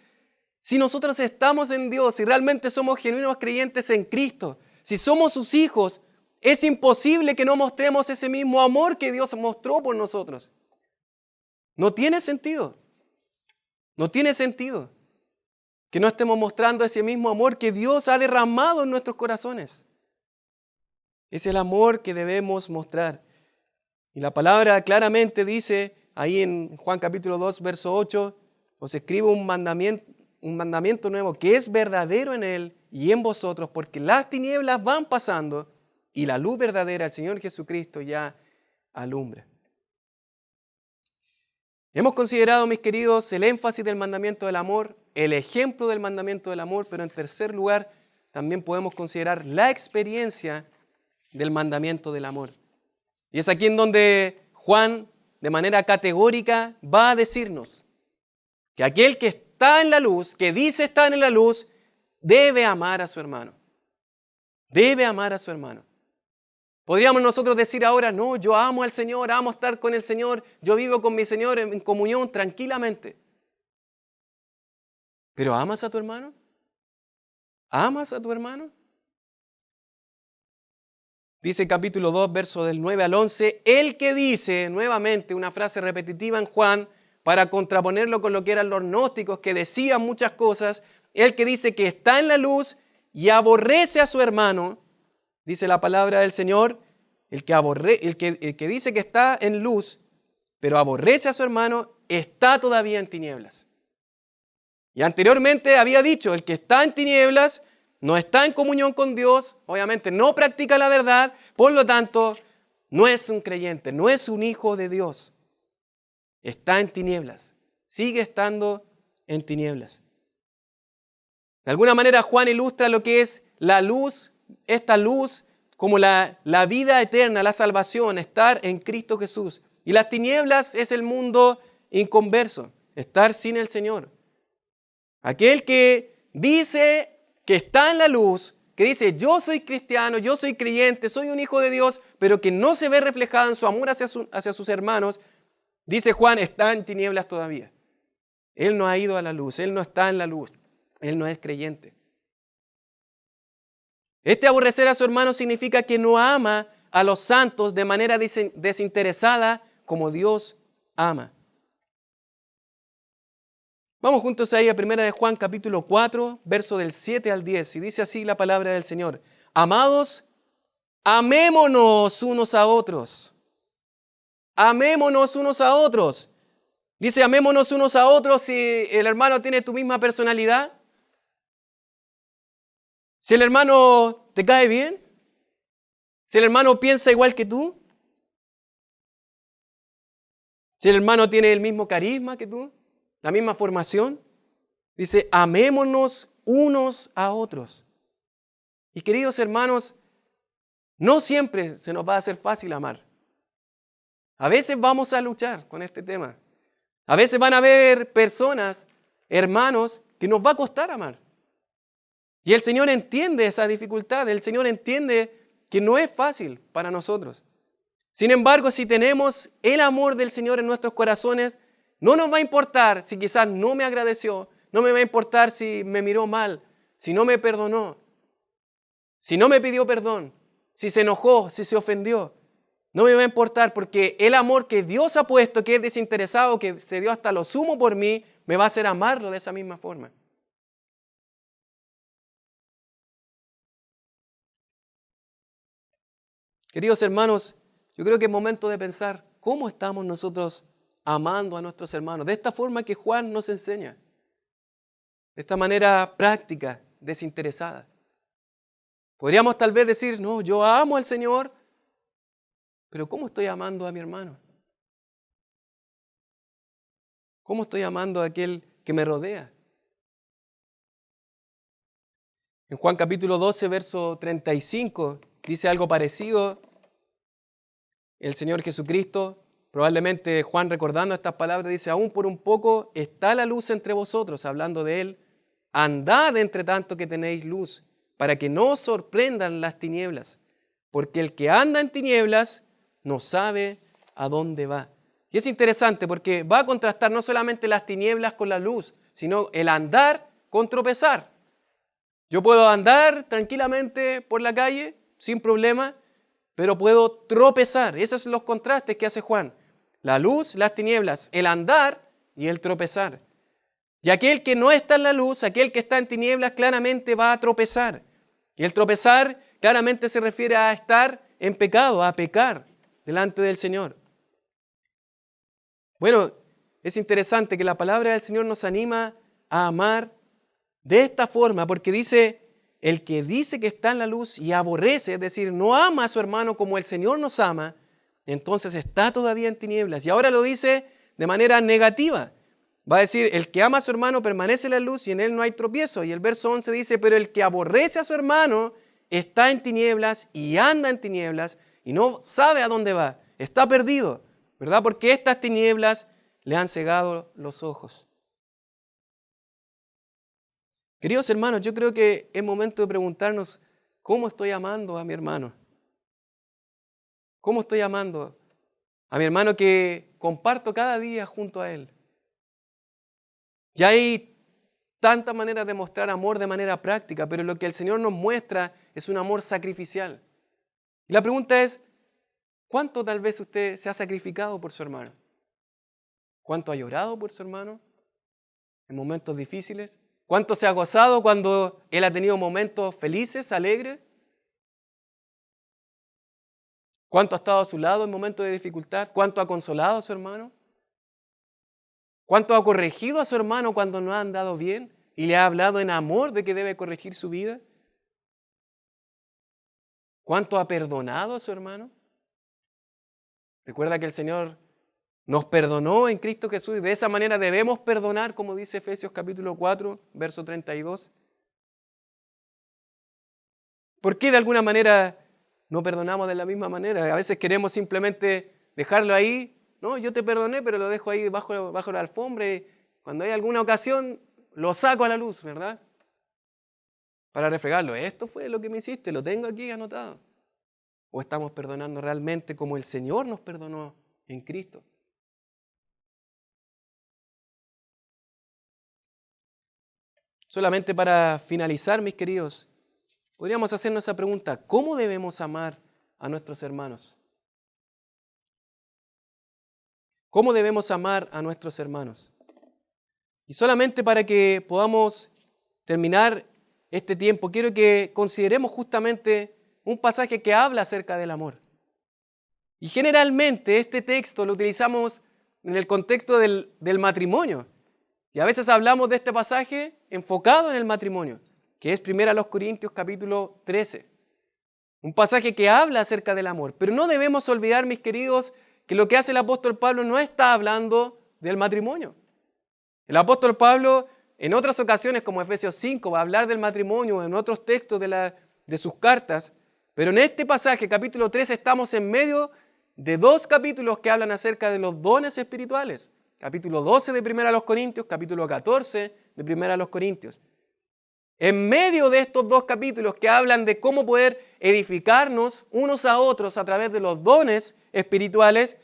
si nosotros estamos en Dios, si realmente somos genuinos creyentes en Cristo, si somos sus hijos, es imposible que no mostremos ese mismo amor que Dios mostró por nosotros. No tiene sentido. No tiene sentido que no estemos mostrando ese mismo amor que Dios ha derramado en nuestros corazones. Es el amor que debemos mostrar. Y la palabra claramente dice, ahí en Juan capítulo 2, verso 8, os escribo un mandamiento nuevo que es verdadero en Él y en vosotros, porque las tinieblas van pasando y la luz verdadera, el Señor Jesucristo, ya alumbra. Hemos considerado, mis queridos, el énfasis del mandamiento del amor, el ejemplo del mandamiento del amor, pero en tercer lugar también podemos considerar la experiencia del mandamiento del amor. Y es aquí en donde Juan, de manera categórica, va a decirnos que aquel que está en la luz, que dice estar en la luz, debe amar a su hermano. Debe amar a su hermano. Podríamos nosotros decir ahora, no, yo amo al Señor, amo estar con el Señor, yo vivo con mi Señor en comunión tranquilamente. ¿Pero amas a tu hermano? ¿Amas a tu hermano? Dice capítulo 2, versos del 9 al 11, el que dice, nuevamente una frase repetitiva en Juan, para contraponerlo con lo que eran los gnósticos que decían muchas cosas, el que dice que está en la luz y aborrece a su hermano, dice la palabra del Señor, el que dice que está en luz, pero aborrece a su hermano, está todavía en tinieblas. Y anteriormente había dicho, el que está en tinieblas no está en comunión con Dios, obviamente no practica la verdad, por lo tanto no es un creyente, no es un hijo de Dios. Está en tinieblas, sigue estando en tinieblas. De alguna manera Juan ilustra lo que es la luz, esta luz como la vida eterna, la salvación, estar en Cristo Jesús. Y las tinieblas es el mundo inconverso, estar sin el Señor. Aquel que dice que está en la luz, que dice yo soy cristiano, yo soy creyente, soy un hijo de Dios, pero que no se ve reflejado en su amor hacia sus hermanos, dice Juan, está en tinieblas todavía. Él no ha ido a la luz, él no está en la luz, él no es creyente. Este aborrecer a su hermano significa que no ama a los santos de manera desinteresada como Dios ama. Vamos juntos ahí a 1 de Juan capítulo 4, verso del 7 al 10, y dice así la palabra del Señor. Amados, amémonos unos a otros. Amémonos unos a otros. Dice amémonos unos a otros si el hermano tiene tu misma personalidad. Si el hermano te cae bien. Si el hermano piensa igual que tú. Si el hermano tiene el mismo carisma que tú. La misma formación. Dice amémonos unos a otros. Y queridos hermanos, no siempre se nos va a hacer fácil amar. A veces vamos a luchar con este tema. A veces van a haber personas, hermanos, que nos va a costar amar. Y el Señor entiende esa dificultad. El Señor entiende que no es fácil para nosotros. Sin embargo, si tenemos el amor del Señor en nuestros corazones, no nos va a importar si quizás no me agradeció, no me va a importar si me miró mal, si no me perdonó, si no me pidió perdón, si se enojó, si se ofendió. No me va a importar porque el amor que Dios ha puesto, que es desinteresado, que se dio hasta lo sumo por mí, me va a hacer amarlo de esa misma forma. Queridos hermanos, yo creo que es momento de pensar cómo estamos nosotros amando a nuestros hermanos, de esta forma que Juan nos enseña, de esta manera práctica, desinteresada. Podríamos tal vez decir, no, yo amo al Señor, pero ¿cómo estoy amando a mi hermano? ¿Cómo estoy amando a aquel que me rodea? En Juan capítulo 12, verso 35, dice algo parecido. El Señor Jesucristo, probablemente Juan recordando estas palabras, dice, aún por un poco está la luz entre vosotros, hablando de Él. Andad entre tanto que tenéis luz, para que no os sorprendan las tinieblas, porque el que anda en tinieblas no sabe a dónde va. Y es interesante porque va a contrastar no solamente las tinieblas con la luz, sino el andar con tropezar. Yo puedo andar tranquilamente por la calle, sin problema, pero puedo tropezar. Esos son los contrastes que hace Juan. La luz, las tinieblas, el andar y el tropezar. Y aquel que no está en la luz, aquel que está en tinieblas, claramente va a tropezar. Y el tropezar claramente se refiere a estar en pecado, a pecar delante del Señor. Bueno, es interesante que la palabra del Señor nos anima a amar de esta forma, porque dice, el que dice que está en la luz y aborrece, es decir, no ama a su hermano como el Señor nos ama, entonces está todavía en tinieblas. Y ahora lo dice de manera negativa. Va a decir, el que ama a su hermano permanece en la luz y en él no hay tropiezo. Y el verso 11 dice, pero el que aborrece a su hermano está en tinieblas y anda en tinieblas y no sabe a dónde va. Está perdido, ¿verdad? Porque estas tinieblas le han cegado los ojos. Queridos hermanos, yo creo que es momento de preguntarnos, ¿cómo estoy amando a mi hermano? ¿Cómo estoy amando a mi hermano que comparto cada día junto a él? Y hay tantas maneras de mostrar amor de manera práctica, pero lo que el Señor nos muestra es un amor sacrificial. Y la pregunta es, ¿cuánto tal vez usted se ha sacrificado por su hermano? ¿Cuánto ha llorado por su hermano en momentos difíciles? ¿Cuánto se ha gozado cuando él ha tenido momentos felices, alegres? ¿Cuánto ha estado a su lado en momentos de dificultad? ¿Cuánto ha consolado a su hermano? ¿Cuánto ha corregido a su hermano cuando no ha andado bien y le ha hablado en amor de que debe corregir su vida? ¿Cuánto ha perdonado a su hermano? Recuerda que el Señor nos perdonó en Cristo Jesús y de esa manera debemos perdonar, como dice Efesios capítulo 4, verso 32. ¿Por qué de alguna manera no perdonamos de la misma manera? A veces queremos simplemente dejarlo ahí. No, yo te perdoné, pero lo dejo ahí bajo la alfombra y cuando hay alguna ocasión lo saco a la luz, ¿verdad? Para refregarlo. Esto fue lo que me hiciste, lo tengo aquí anotado. ¿O estamos perdonando realmente como el Señor nos perdonó en Cristo? Solamente para finalizar, mis queridos, podríamos hacernos esa pregunta: ¿cómo debemos amar a nuestros hermanos? ¿Cómo debemos amar a nuestros hermanos? Y solamente para que podamos terminar este tiempo, quiero que consideremos justamente un pasaje que habla acerca del amor. Y generalmente este texto lo utilizamos en el contexto del matrimonio. Y a veces hablamos de este pasaje enfocado en el matrimonio, que es 1 Corintios capítulo 13. Un pasaje que habla acerca del amor. Pero no debemos olvidar, mis queridos, que lo que hace el apóstol Pablo no está hablando del matrimonio. El apóstol Pablo en otras ocasiones, como Efesios 5, va a hablar del matrimonio, en otros textos de sus cartas, pero en este pasaje, capítulo 13, estamos en medio de dos capítulos que hablan acerca de los dones espirituales. Capítulo 12 de 1 Corintios, capítulo 14 de 1 Corintios. En medio de estos dos capítulos que hablan de cómo poder edificarnos unos a otros a través de los dones espirituales,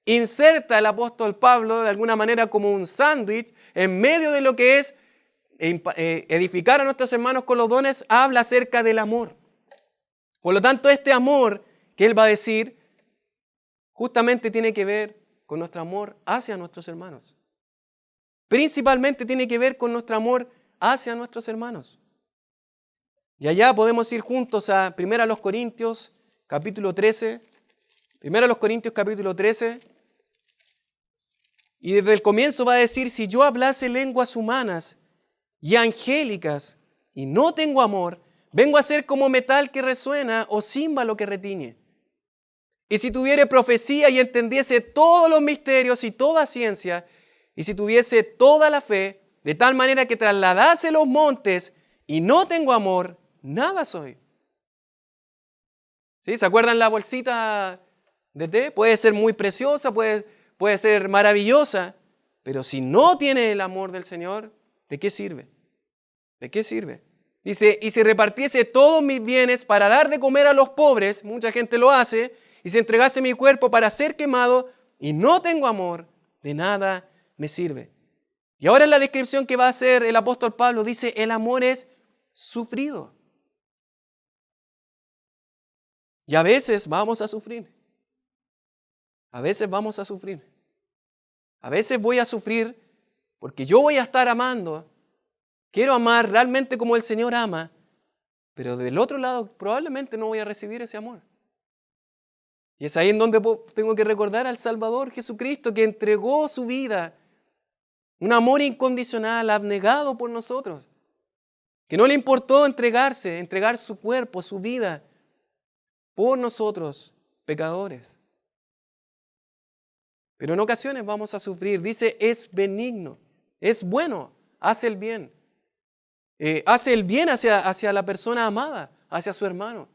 inserta el apóstol Pablo de alguna manera como un sándwich en medio de lo que es edificar a nuestros hermanos con los dones, habla acerca del amor. Por lo tanto, este amor que él va a decir justamente tiene que ver con nuestro amor hacia nuestros hermanos. Principalmente tiene que ver con nuestro amor hacia nuestros hermanos. Y allá podemos ir juntos a 1 Corintios capítulo 13. 1 Corintios capítulo 13. Y desde el comienzo va a decir: si yo hablase lenguas humanas y angélicas y no tengo amor, vengo a ser como metal que resuena o címbalo que retiñe. Y si tuviere profecía y entendiese todos los misterios y toda ciencia, y si tuviese toda la fe, de tal manera que trasladase los montes y no tengo amor, nada soy. ¿Sí? ¿Se acuerdan la bolsita de té? Puede ser muy preciosa, puede ser maravillosa, pero si no tiene el amor del Señor, ¿de qué sirve? ¿De qué sirve? Dice: y si repartiese todos mis bienes para dar de comer a los pobres, mucha gente lo hace, y si entregase mi cuerpo para ser quemado y no tengo amor, de nada me sirve. Y ahora en la descripción que va a hacer el apóstol Pablo, dice: el amor es sufrido. Y a veces vamos a sufrir. A veces vamos a sufrir. A veces voy a sufrir porque yo voy a estar amando. Quiero amar realmente como el Señor ama, pero del otro lado probablemente no voy a recibir ese amor. Y es ahí en donde tengo que recordar al Salvador Jesucristo, que entregó su vida, un amor incondicional, abnegado por nosotros, que no le importó entregar su cuerpo, su vida, por nosotros, pecadores. Pero en ocasiones vamos a sufrir. Dice: es benigno, es bueno, hace el bien. Hace el bien hacia la persona amada, hacia su hermano.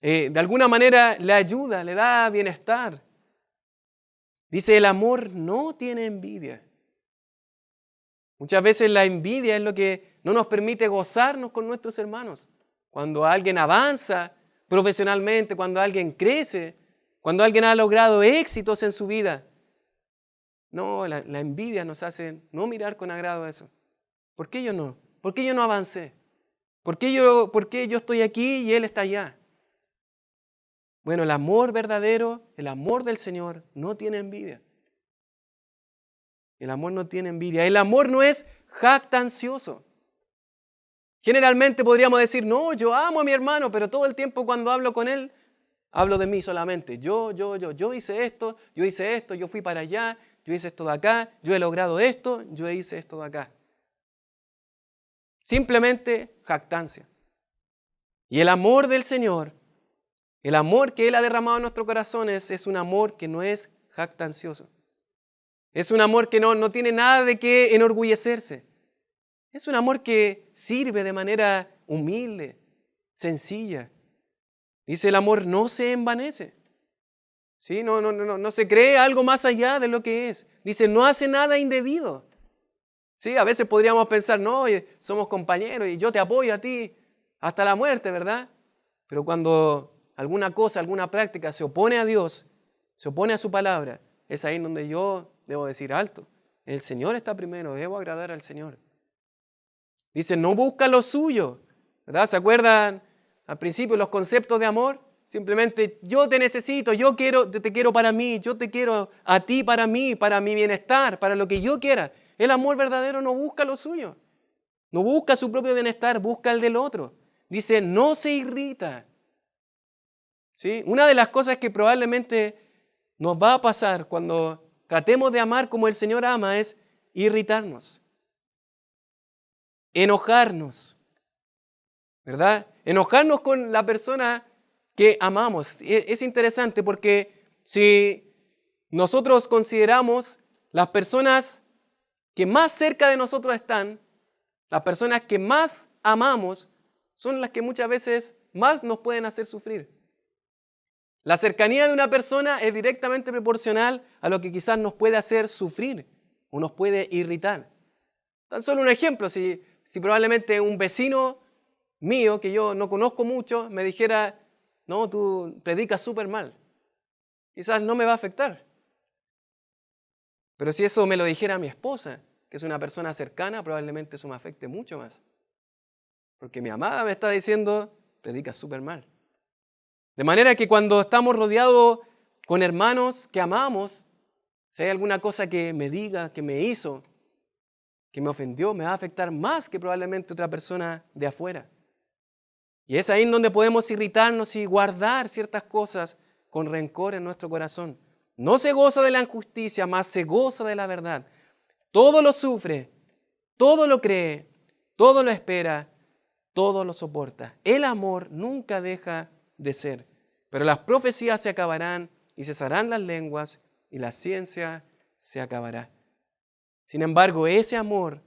De alguna manera le ayuda, le da bienestar. Dice: el amor no tiene envidia. Muchas veces la envidia es lo que no nos permite gozarnos con nuestros hermanos. Cuando alguien avanza profesionalmente, cuando alguien crece, cuando alguien ha logrado éxitos en su vida. No, la envidia nos hace no mirar con agrado eso. ¿Por qué yo no? ¿Por qué yo no avancé? ¿Por qué yo estoy aquí y él está allá? Bueno, el amor verdadero, el amor del Señor, no tiene envidia. El amor no tiene envidia. El amor no es jactancioso. Generalmente podríamos decir: no, yo amo a mi hermano, pero todo el tiempo cuando hablo con él, Hablo de mí solamente. Yo hice esto, yo fui para allá, yo hice esto de acá, yo he logrado esto, yo hice esto de acá. Simplemente jactancia. Y el amor del Señor, el amor que Él ha derramado en nuestros corazones es un amor que no es jactancioso. Es un amor que no tiene nada de qué enorgullecerse. Es un amor que sirve de manera humilde, sencilla. Dice, el amor no se envanece. ¿Sí? No se cree algo más allá de lo que es. Dice, no hace nada indebido. ¿Sí? A veces podríamos pensar, no, somos compañeros y yo te apoyo a ti hasta la muerte, ¿verdad? Pero cuando alguna cosa, alguna práctica se opone a Dios, se opone a su palabra, es ahí donde yo debo decir alto. El Señor está primero, debo agradar al Señor. Dice, no busca lo suyo, ¿verdad? ¿Se acuerdan al principio los conceptos de amor? Simplemente yo te necesito, yo te quiero para mí, yo te quiero a ti para mí, para mi bienestar, para lo que yo quiera. El amor verdadero no busca lo suyo, no busca su propio bienestar, busca el del otro. Dice, no se irrita. ¿Sí? Una de las cosas que probablemente nos va a pasar cuando tratemos de amar como el Señor ama es irritarnos, enojarnos, ¿verdad? Enojarnos con la persona que amamos. Es interesante porque si nosotros consideramos las personas que más cerca de nosotros están, las personas que más amamos, son las que muchas veces más nos pueden hacer sufrir. La cercanía de una persona es directamente proporcional a lo que quizás nos puede hacer sufrir o nos puede irritar. Tan solo un ejemplo, si probablemente un vecino mío que yo no conozco mucho me dijera, no, tú predicas súper mal, quizás no me va a afectar. Pero si eso me lo dijera mi esposa, que es una persona cercana, probablemente eso me afecte mucho más. Porque mi amada me está diciendo, predicas súper mal. De manera que cuando estamos rodeados con hermanos que amamos, si hay alguna cosa que me diga, que me hizo, que me ofendió, me va a afectar más que probablemente otra persona de afuera. Y es ahí en donde podemos irritarnos y guardar ciertas cosas con rencor en nuestro corazón. No se goza de la injusticia, más se goza de la verdad. Todo lo sufre, todo lo cree, todo lo espera, todo lo soporta. El amor nunca deja de ser. Pero las profecías se acabarán y cesarán las lenguas y la ciencia se acabará. Sin embargo, ese amor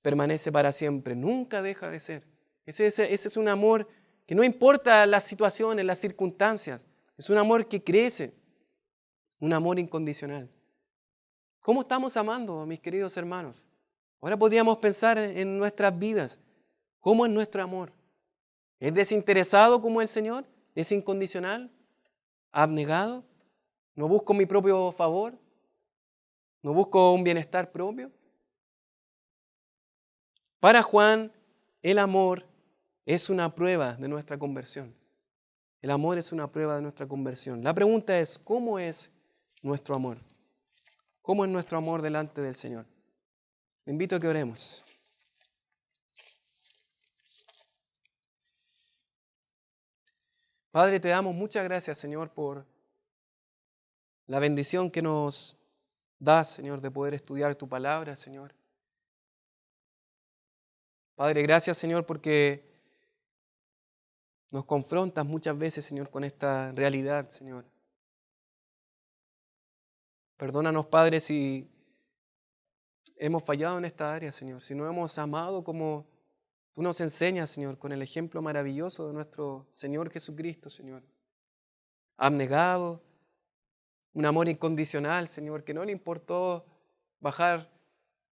permanece para siempre, nunca deja de ser. Ese es un amor que no importa las situaciones, las circunstancias. Es un amor que crece, un amor incondicional. ¿Cómo estamos amando, mis queridos hermanos? Ahora podríamos pensar en nuestras vidas. ¿Cómo es nuestro amor? ¿Es desinteresado como el Señor? ¿Es incondicional? ¿Abnegado? ¿No busco mi propio favor? ¿No busco un bienestar propio? Para Juan, el amor es una prueba de nuestra conversión. El amor es una prueba de nuestra conversión. La pregunta es, ¿cómo es nuestro amor? ¿Cómo es nuestro amor delante del Señor? Te invito a que oremos. Padre, te damos muchas gracias, Señor, por la bendición que nos das, Señor, de poder estudiar tu palabra, Señor. Padre, gracias, Señor, porque nos confrontas muchas veces, Señor, con esta realidad, Señor. Perdónanos, Padre, si hemos fallado en esta área, Señor, si no hemos amado como tú nos enseñas, Señor, con el ejemplo maravilloso de nuestro Señor Jesucristo, Señor. Abnegado, un amor incondicional, Señor, que no le importó bajar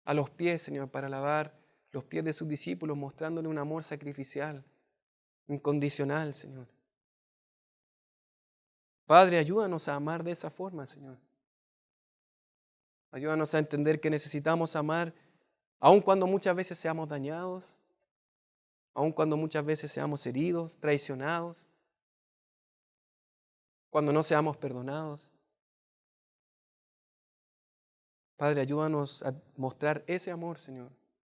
a los pies, Señor, para lavar los pies de sus discípulos, mostrándole un amor sacrificial, incondicional, Señor. Padre, ayúdanos a amar de esa forma, Señor. Ayúdanos a entender que necesitamos amar, aun cuando muchas veces seamos dañados, aun cuando muchas veces seamos heridos, traicionados, cuando no seamos perdonados. Padre, ayúdanos a mostrar ese amor, Señor,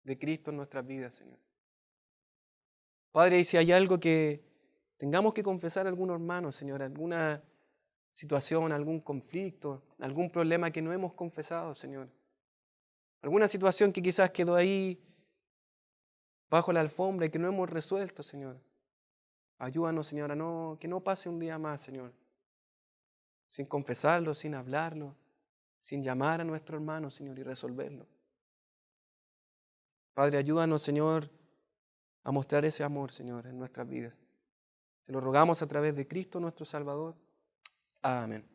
de Cristo en nuestras vidas, Señor. Padre, y si hay algo que tengamos que confesar a algún hermano, Señor, alguna situación, algún conflicto, algún problema que no hemos confesado, Señor. Alguna situación que quizás quedó ahí bajo la alfombra y que no hemos resuelto, Señor. Ayúdanos, Señor, que no pase un día más, Señor, sin confesarlo, sin hablarlo, sin llamar a nuestro hermano, Señor, y resolverlo. Padre, ayúdanos, Señor, a mostrar ese amor, Señor, en nuestras vidas. Te lo rogamos a través de Cristo nuestro Salvador. Amén.